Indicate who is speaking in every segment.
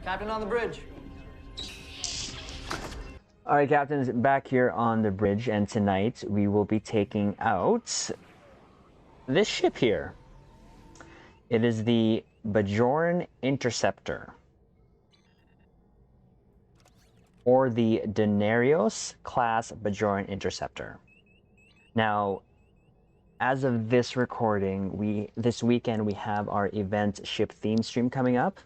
Speaker 1: Captain on the bridge.
Speaker 2: All right, captains, back here on the bridge, and tonight we will be taking out this ship here. It is the Bajoran Interceptor, or the Denarios class Bajoran Interceptor. Now, as of this recording, this weekend we have our event ship theme stream coming up,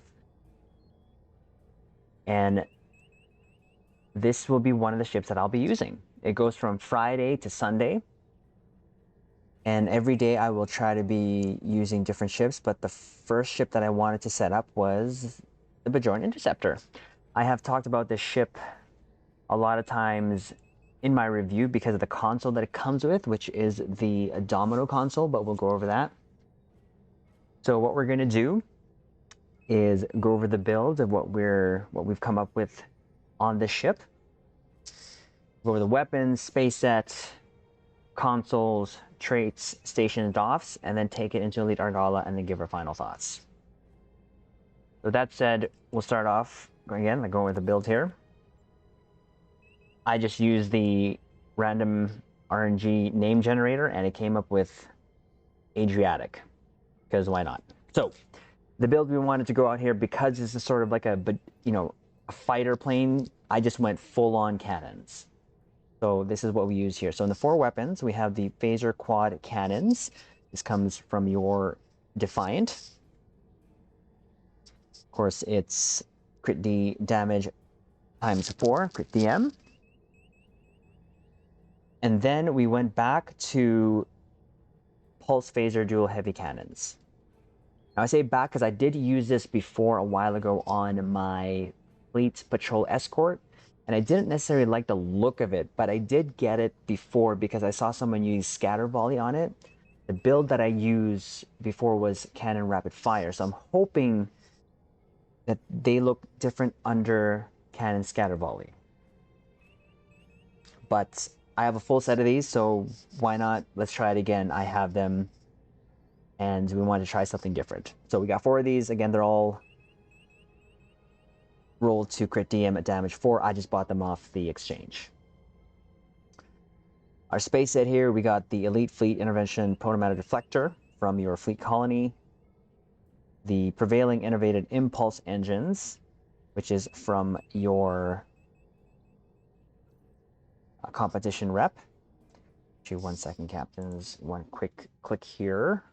Speaker 2: and this will be one of the ships that I'll be using. It goes from Friday to Sunday, and every day I will try to be using different ships, but the first ship that I wanted to set up was the Bajoran Interceptor. I have talked about this ship a lot of times in my review because of the console that it comes with, which is the Domino console, but we'll go over that. So what we're going to do is go over the build of what we've come up with on this ship. Go over the weapons, space set, consoles, traits, stations, DOFs, and then take it into ELITE ARGALA and then give our final thoughts. So that said, we'll start off again, go over the build here. I just used the random RNG name generator and it came up with Adriatic, because why not? So the build we wanted to go out here, because this is sort of like a fighter plane, I just went full on cannons. So this is what we use here. So in the 4 weapons, we have the phaser quad cannons. This comes from your Defiant. Of course, it's crit D damage times 4, crit DM. And then we went back to pulse phaser dual heavy cannons. Now I say back because I did use this before a while ago on my fleet patrol escort, and I didn't necessarily like the look of it, but I did get it before because I saw someone use scatter volley on it. The build that I used before was cannon rapid fire, so I'm hoping that they look different under cannon scatter volley. But I have a full set of these, so why not? Let's try it again. I have them, and we want to try something different. So we got 4 of these. Again, they're all rolled to crit DM at damage 4. I just bought them off the exchange. Our space set here, we got the Elite Fleet Intervention Protomatter Deflector from your fleet colony. The Prevailing Innovated Impulse Engines, which is from your competition rep. Actually, 1 second, captains. One quick click here.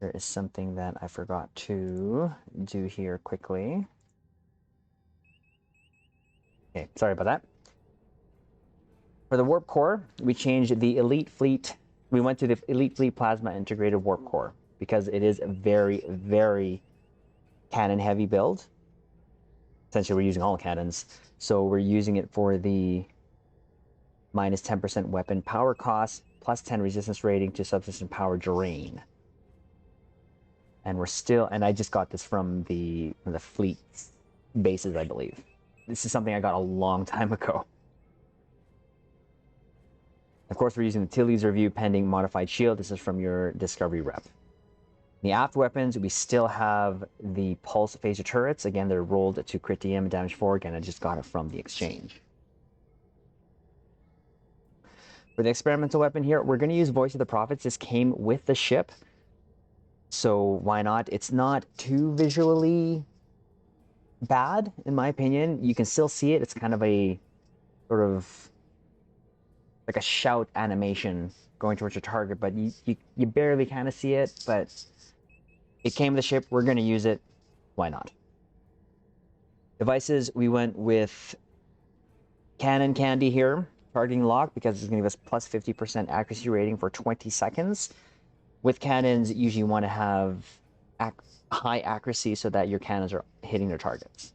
Speaker 2: There is something that I forgot to do here quickly. Okay, sorry about that. For the warp core, we changed the Elite Fleet. We went to the Elite Fleet Plasma Integrated Warp Core because it is a very, very cannon heavy build. Essentially, we're using all cannons, so we're using it for the minus 10% weapon power cost, plus 10 resistance rating to subsystem power drain. And we're still, and I just got this from the fleet bases, I believe. This is something I got a long time ago. Of course, we're using the Tilly's review pending modified shield. This is from your discovery rep. The aft weapons, we still have the pulse phaser turrets. Again, they're rolled to crit DM and damage 4. Again, I just got it from the exchange. For the experimental weapon here, we're going to use Voice of the Prophets. This came with the ship, so why not? It's not too visually bad, in my opinion. You can still see it. It's kind of a sort of like a shout animation going towards your target, but you barely kind of see it, but it came with the ship. We're going to use it. Why not? Devices, we went with Cannon Candy here, targeting lock, because it's going to give us plus 50% accuracy rating for 20 seconds. With cannons, usually you want to have high accuracy so that your cannons are hitting their targets.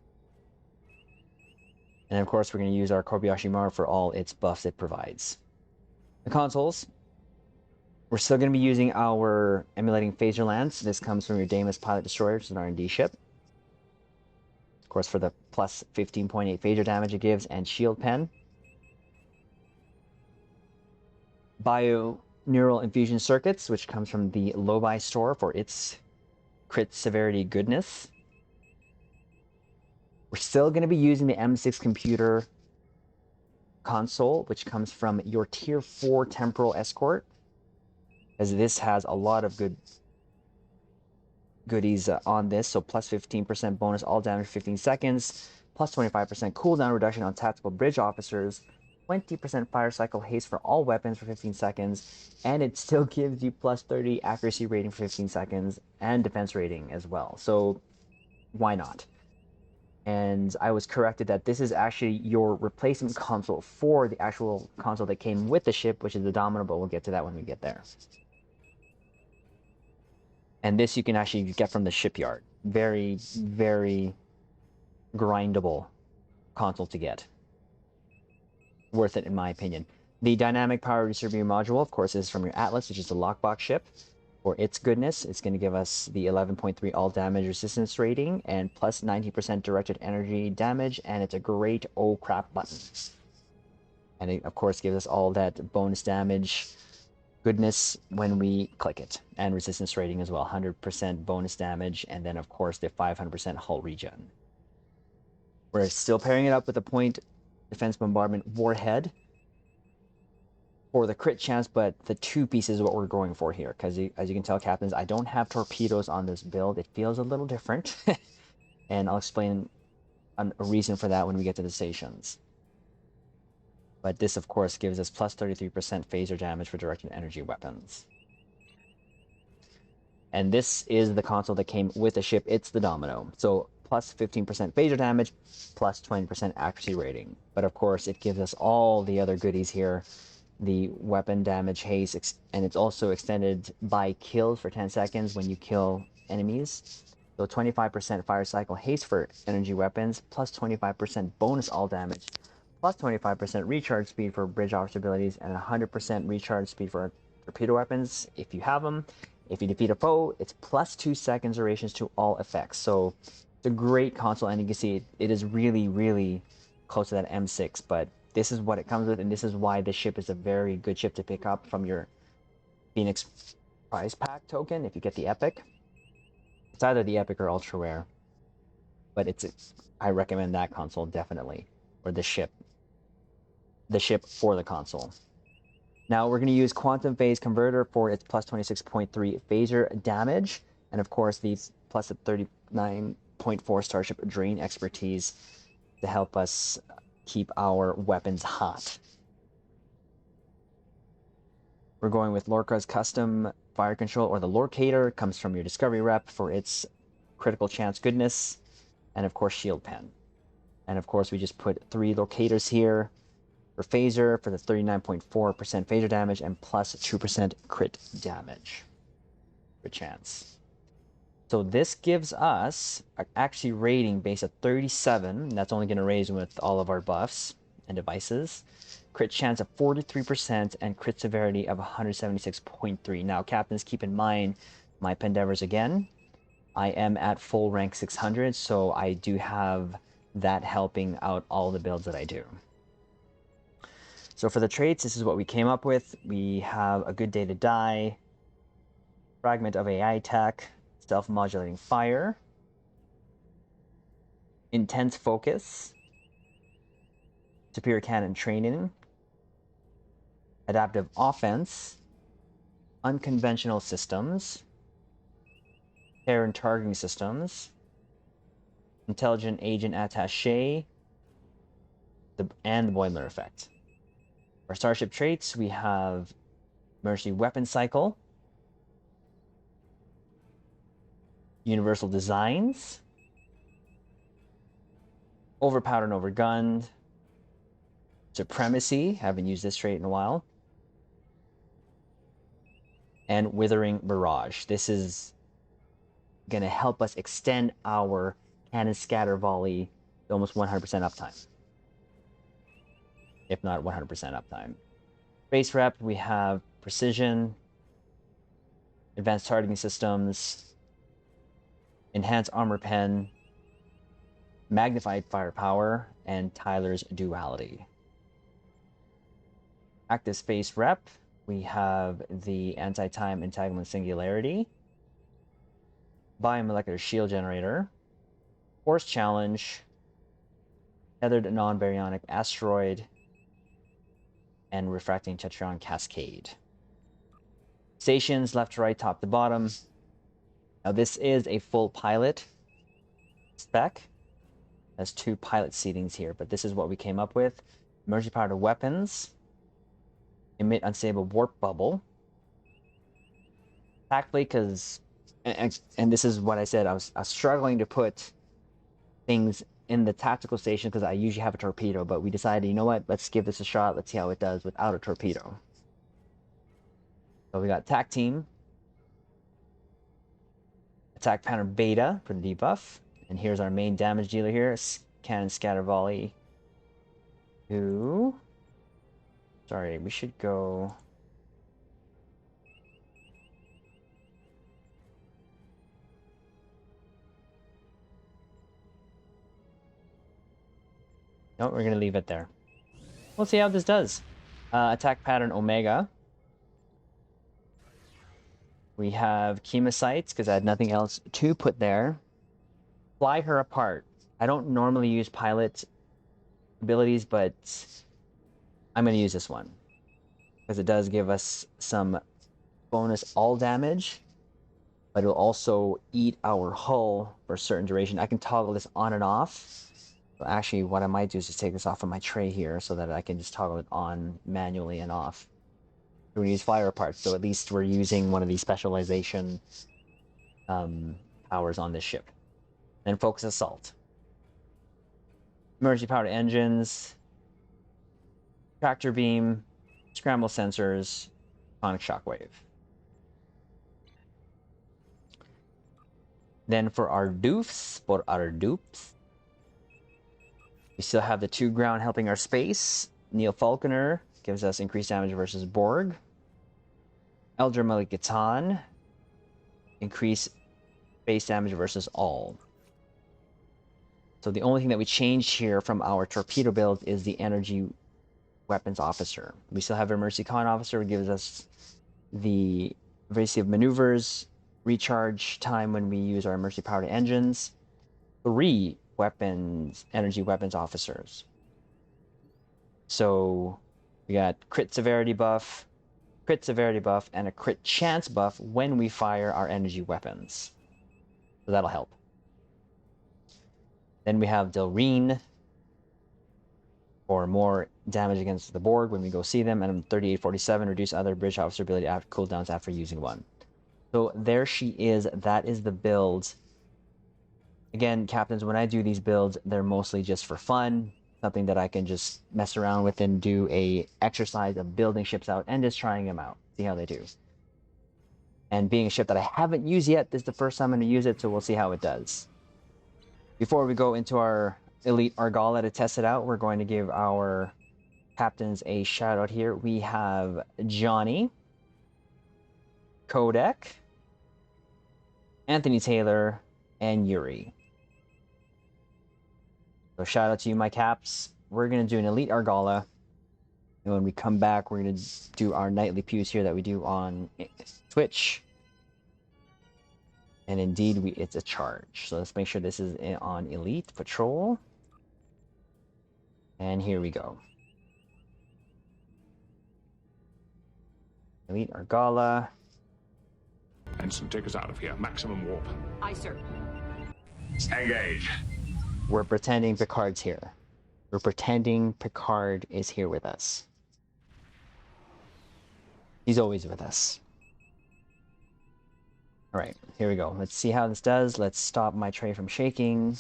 Speaker 2: And of course, we're going to use our Kobayashi Maru for all its buffs it provides. The consoles, we're still going to be using our Emulating Phaser Lance. This comes from your Damus Pilot Destroyer, which is an R&D ship. Of course, for the plus 15.8 phaser damage it gives, and Shield Pen. neural infusion circuits, which comes from the Lobi store for its crit severity goodness. We're still going to be using the M6 computer console, which comes from your tier 4 temporal escort, as this has a lot of goodies on this. So plus 15% bonus all damage 15 seconds, plus 25% cooldown reduction on tactical bridge officers, 20% fire cycle haste for all weapons for 15 seconds, and it still gives you plus 30 accuracy rating for 15 seconds and defense rating as well. So why not? And I was corrected that this is actually your replacement console for the actual console that came with the ship, which is the Domino, but we'll get to that when we get there. And this you can actually get from the shipyard. Very, very grindable console to get. Worth it in my opinion. The dynamic power distributor module, of course, is from your Atlas, which is the lockbox ship. For its goodness, it's going to give us the 11.3 all damage resistance rating and plus 90% directed energy damage, and it's a great oh crap button. And it, of course, gives us all that bonus damage goodness when we click it, and resistance rating as well, 100% bonus damage, and then of course the 500% hull regen. We're still pairing it up with a point defense bombardment warhead for the crit chance, but the 2 pieces is what we're going for here, because as you can tell, captains, I don't have torpedoes on this build. It feels a little different, and I'll explain a reason for that when we get to the stations. But this, of course, gives us plus 33% phaser damage for directed energy weapons. And this is the console that came with the ship. It's the Domino. So plus 15% phaser damage, plus 20% accuracy rating. But of course, it gives us all the other goodies here. The weapon damage haste, and it's also extended by kills for 10 seconds when you kill enemies. So 25% fire cycle haste for energy weapons, plus 25% bonus all damage, plus 25% recharge speed for bridge officer abilities, and 100% recharge speed for torpedo weapons if you have them. If you defeat a foe, it's plus 2 seconds durations to all effects. So it's a great console, and you can see it is really, really close to that M6, but this is what it comes with, and this is why this ship is a very good ship to pick up from your Phoenix prize pack token if you get the Epic. It's either the Epic or Ultra Rare, but I recommend that console definitely, or the ship for the console. Now we're going to use Quantum Phase Converter for its plus 26.3 phaser damage, and of course the plus 39.4 Starship Drain expertise to help us keep our weapons hot. We're going with Lorca's Custom Fire Control, or the Lorcator. Comes from your Discovery rep for its critical chance goodness, and of course Shield Pen. And of course we just put 3 Locators here for phaser for the 39.4% phaser damage and plus 2% crit damage for chance. So this gives us actually rating base of 37, and that's only going to raise with all of our buffs and devices. Crit chance of 43% and crit severity of 176.3. Now, captains, keep in mind my Pendevers again. I am at full rank 600, so I do have that helping out all the builds that I do. So for the traits, this is what we came up with. We have a good day to die, fragment of AI tech, self-modulating fire, intense focus, superior cannon training, adaptive offense, unconventional systems, pair and targeting systems, intelligent agent attaché, and the boiler effect. For starship traits, we have emergency weapon cycle, universal designs, overpowered and overgunned, supremacy, haven't used this trait in a while, and withering barrage. This is going to help us extend our cannon scatter volley to almost 100% uptime, if not 100% uptime. Base rep, we have precision, advanced targeting systems, enhanced armor pen, magnified firepower, and Tyler's duality. Active space rep, We have the anti-time entanglement singularity, biomolecular shield generator, force challenge, tethered non-baryonic asteroid, and refracting tetron cascade. Stations left to right, top to bottom. Now this is a full pilot spec. Has 2 pilot seatings here, but this is what we came up with. Emergency powered weapons. Emit unstable warp bubble. Tactfully, because, and this is what I said, I was struggling to put things in the tactical station because I usually have a torpedo, but we decided, you know what, let's give this a shot. Let's see how it does without a torpedo. So we got TAC team. Attack pattern beta for the debuff. And here's our main damage dealer here, Cannon Scatter Volley. Who? Sorry, we should go. No, we're gonna leave it there. We'll see how this does. Attack pattern Omega. We have Chemocytes, because I had nothing else to put there. Fly her apart. I don't normally use pilot abilities, but I'm going to use this one. Because it does give us some bonus all damage, but it'll also eat our hull for a certain duration. I can toggle this on and off. So actually, what I might do is just take this off of my tray here so that I can just toggle it on manually and off. We're going to use fire parts, so at least we're using one of these specialization powers on this ship. Then focus assault. Emergency powered engines, tractor beam, scramble sensors, sonic shockwave. Then for our doofs, we still have the 2 ground helping our space. Neil Falconer gives us increased damage versus Borg. Eldra Malikatan, increase base damage versus all. So the only thing that we changed here from our torpedo build is the energy weapons officer. We still have emergency con officer, who gives us the variety of maneuvers, recharge time when we use our emergency powered engines. 3 weapons, energy weapons officers. So we got crit severity buff, and a crit chance buff when we fire our energy weapons. So that'll help. Then we have Delreen for more damage against the Borg when we go see them, and 3847, reduce other bridge officer ability after cooldowns after using one. So there she is. That is the build. Again, captains, when I do these builds, they're mostly just for fun. Something that I can just mess around with and do a exercise of building ships out and just trying them out. See how they do. And being a ship that I haven't used yet, this is the first time I'm going to use it, so we'll see how it does. Before we go into our Elite Argala to test it out, we're going to give our captains a shout out here. We have Johnny, Kodak, Anthony Taylor, and Yuri. So shout out to you, my caps. We're going to do an Elite Argala. And when we come back, we're going to do our nightly pews here that we do on Twitch. And indeed, it's a charge. So let's make sure this is on Elite Patrol. And here we go. Elite Argala.
Speaker 1: Ensign, take us out of here. Maximum warp.
Speaker 3: Aye, sir.
Speaker 1: Engage.
Speaker 2: We're pretending Picard's here. We're pretending Picard is here with us. He's always with us. All right, here we go. Let's see how this does. Let's stop my tray from shaking.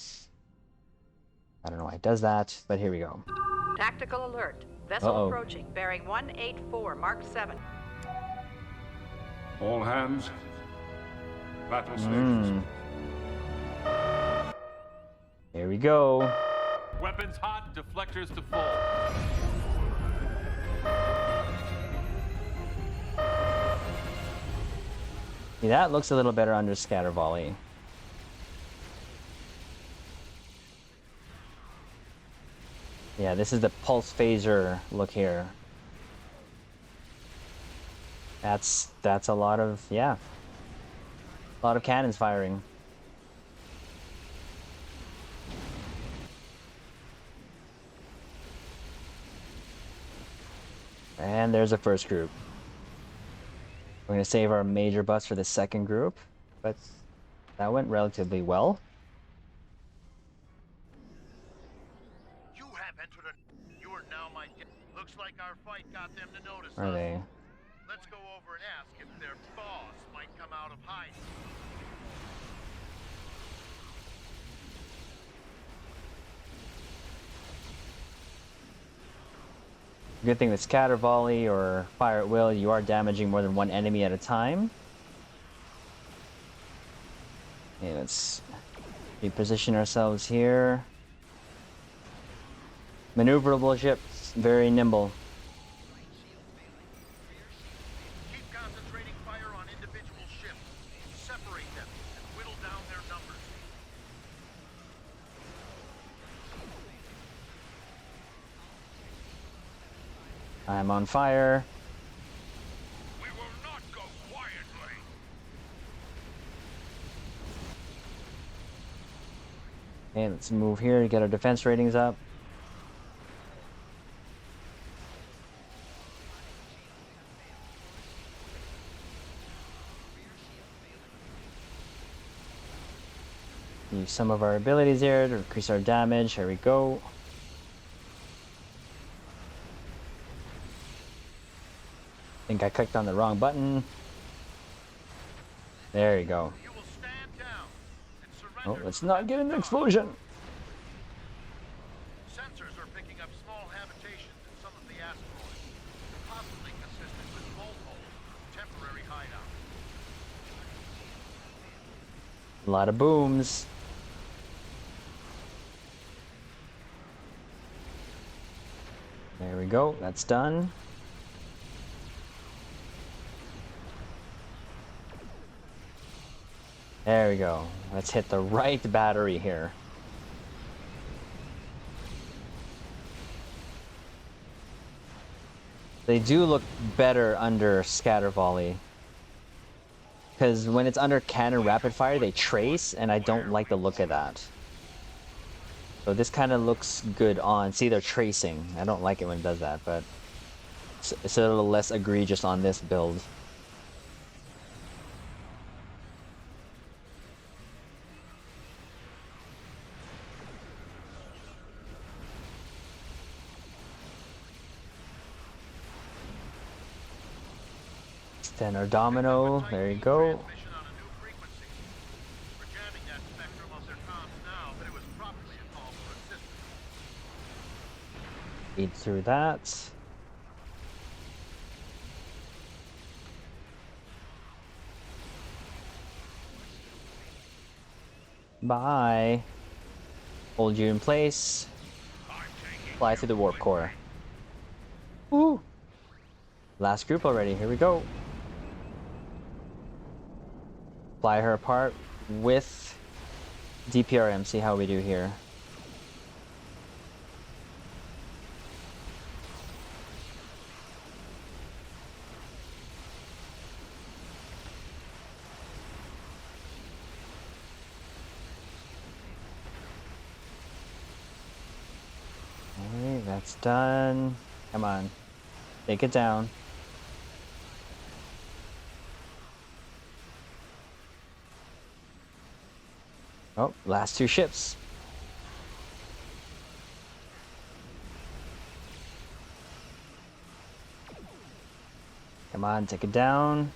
Speaker 2: I don't know why it does that, but here we go.
Speaker 3: Tactical alert. Vessel approaching, bearing 184, Mark 7.
Speaker 1: All hands. Battle stations.
Speaker 2: Here we go.
Speaker 4: Weapons hot, deflectors to full.
Speaker 2: See, that looks a little better under scatter volley. Yeah, this is the pulse phaser look here. That's a lot of, yeah. A lot of cannons firing. And there's the first group. We're going to save our major bus for the second group, but that went relatively well.
Speaker 5: You have entered You are now my guest. Looks like our fight got them to notice
Speaker 2: Are
Speaker 5: us.
Speaker 2: they?
Speaker 5: Let's go over and ask if their boss might come out of hiding.
Speaker 2: Good thing with scatter volley or fire at will, you are damaging more than one enemy at a time. Okay, let's reposition ourselves here. Maneuverable ships, very nimble.
Speaker 5: Keep concentrating fire on individual ships. Separate them and whittle down their numbers.
Speaker 2: I'm on fire.
Speaker 5: We will not go quietly.
Speaker 2: Okay, let's move here to get our defense ratings up. Use some of our abilities here to increase our damage. Here we go. I think I clicked on the wrong button. There you go.
Speaker 5: You will stand down and surrender.
Speaker 2: Oh, let's not get an explosion.
Speaker 5: Sensors are picking up small habitations in some of the asteroids, possibly consistent with bolt holes, temporary hideout.
Speaker 2: A lot of booms. There we go. That's done. There we go. Let's hit the right battery here. They do look better under scatter volley. Because when it's under cannon rapid fire, they trace, and I don't like the look of that. So this kind of looks good on. See, they're tracing. I don't like it when it does that, but it's a little less egregious on this build. Then our domino, there you go.
Speaker 5: Transmission on a new frequency. We're jamming that spectrum of their comms now, but it was probably a call for assistance.
Speaker 2: Eat through that. Bye. Hold you in place. Fly through the warp core. Woo! Last group already, here we go. Fly her apart with DPRM, see how we do here. Alright, that's done. Come on, take it down. Oh, last two ships. Come on, take it down.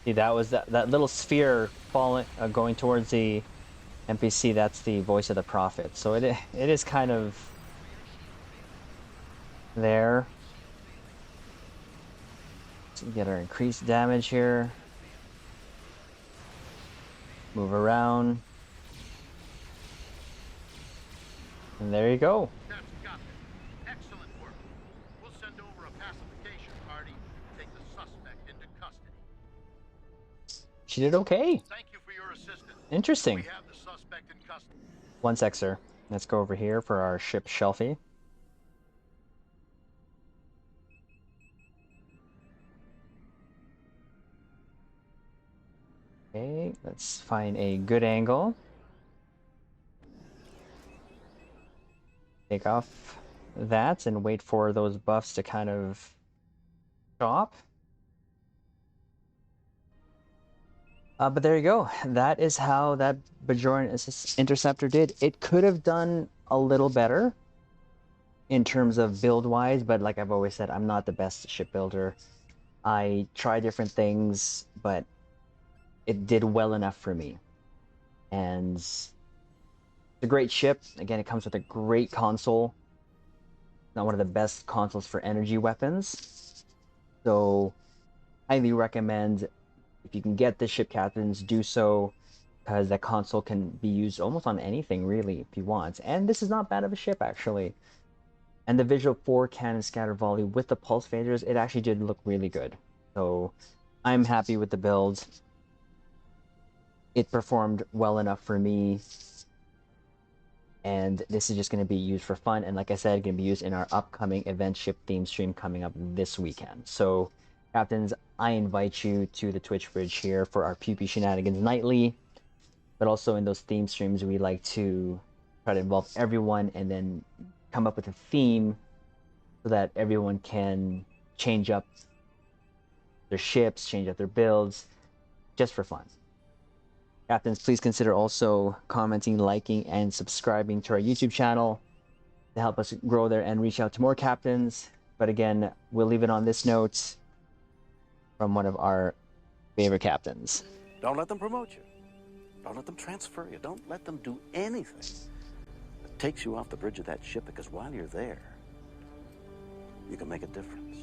Speaker 2: See, that was that little sphere falling, going towards the NPC. That's the voice of the prophet. So it is kind of there. So we get our increased damage here. Move around. And there you go.
Speaker 5: That's got it. Excellent work. We'll send over a pacification party to take the suspect into custody.
Speaker 2: She did okay.
Speaker 5: Thank you for your assistance.
Speaker 2: Interesting.
Speaker 5: We have the suspect in custody.
Speaker 2: One sec, sir. Let's go over here for our ship Shelfie. Okay, let's find a good angle. Take off that and wait for those buffs to kind of stop. But there you go. That is how that Bajoran Interceptor did. It could have done a little better in terms of build-wise, but like I've always said, I'm not the best shipbuilder. I try different things, but it did well enough for me. And it's a great ship. Again, it comes with a great console. Not one of the best consoles for energy weapons. So, highly recommend, if you can get the ship, captains, do so, because that console can be used almost on anything, really, if you want. And this is not bad of a ship, actually. And the visual for Cannon Scatter Volley with the pulse phasers, it actually did look really good. So I'm happy with the build. It performed well enough for me. And this is just going to be used for fun. And like I said, going to be used in our upcoming event ship theme stream coming up this weekend. So, captains, I invite you to the Twitch bridge here for our PP Shenanigans nightly. But also in those theme streams, we like to try to involve everyone and then come up with a theme so that everyone can change up their ships, change up their builds, just for fun. Captains, please consider also commenting, liking, and subscribing to our YouTube channel to help us grow there and reach out to more captains. But again, we'll leave it on this note from one of our favorite captains.
Speaker 6: Don't let them promote you. Don't let them transfer you. Don't let them do anything that takes you off the bridge of that ship, because while you're there, you can make a difference.